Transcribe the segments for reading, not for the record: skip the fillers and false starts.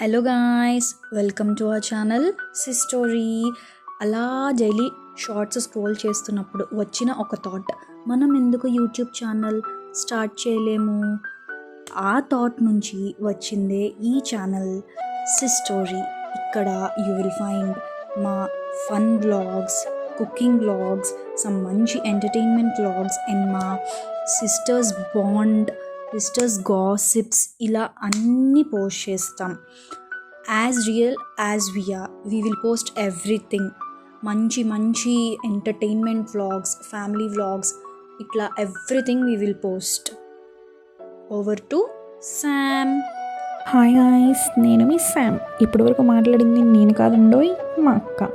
Hello guys, welcome to our channel Sistory. అలా daily shorts scroll చేస్తున్నప్పుడు వచ్చిన ఒక థాట్, మనం ఎందుకు యూట్యూబ్ ఛానల్ స్టార్ట్ చేయలేము? ఆ థాట్ నుంచి వచ్చిందే ఈ ఛానల్ సిస్టోరీ. ఇక్కడ యూ విల్ ఫైండ్ మా fun vlogs, cooking vlogs, some మంచి ఎంటర్టైన్మెంట్ వ్లాగ్స్ అండ్ మా సిస్టర్స్ బాండ్, సిస్టర్స్ గాసిప్స్, ఇలా అన్నీ పోస్ట్ చేస్తాం. As real as we will post everything. మంచి మంచి ఎంటర్టైన్మెంట్ వ్లాగ్స్, ఫ్యామిలీ వ్లాగ్స్, ఇట్లా everything we will post. Over to Sam. Hi guys, నేను మీ Sam. ఇప్పటివరకు మాట్లాడింది నేను కాదండోయ్, మా అక్క.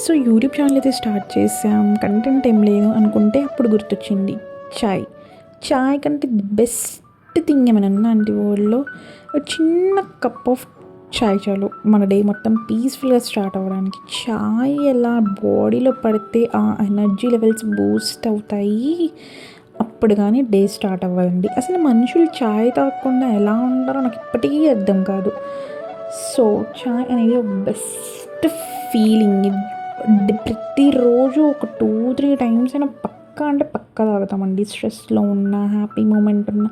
సో యూట్యూబ్ ఛానల్ అయితే స్టార్ట్ చేసాం. కంటెంట్ ఏం లేదు అనుకుంటే అప్పుడు గుర్తొచ్చింది చాయ్ కంటే ది బెస్ట్ థింగ్ ఏమైనా ఉన్నా అంటే వరల్డ్లో చిన్న కప్ ఆఫ్ చాయ్ చాలు మన డే మొత్తం పీస్ఫుల్గా స్టార్ట్ అవ్వడానికి. చాయ్ ఎలా బాడీలో పడితే ఆ ఎనర్జీ లెవెల్స్ బూస్ట్ అవుతాయి, అప్పుడు కానీ డే స్టార్ట్ అవ్వాలండి. అసలు మనుషులు చాయ్ తాగకుండా ఎలా ఉంటారో నాకు ఇప్పటికీ అర్థం కాదు. సో చాయ్ అనేది ఒక బెస్ట్ ఫీలింగ్. ప్రతిరోజు ఒక 2-3 టైమ్స్ అయినా పక్కా తాగుతామండి. స్ట్రెస్లో ఉన్న, హ్యాపీ మూమెంట్ ఉన్న,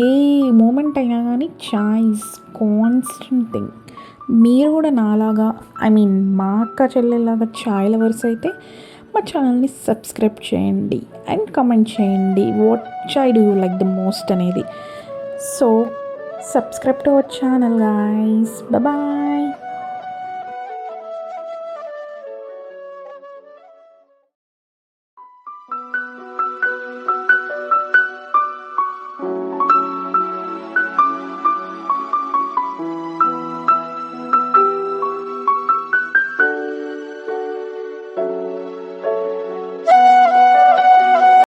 ఏ మూమెంట్ అయినా కానీ చాయ్ ఈజ్ కాన్స్టెంట్ థింగ్. మీరు కూడా నాలాగా, మా అక్క చెల్లెలాగా చాయ్ లవర్స్ అయితే మా ఛానల్ని సబ్స్క్రైబ్ చేయండి అండ్ కమెంట్ చేయండి what chai do you like the most అనేది. So subscribe to our channel guys. Bye.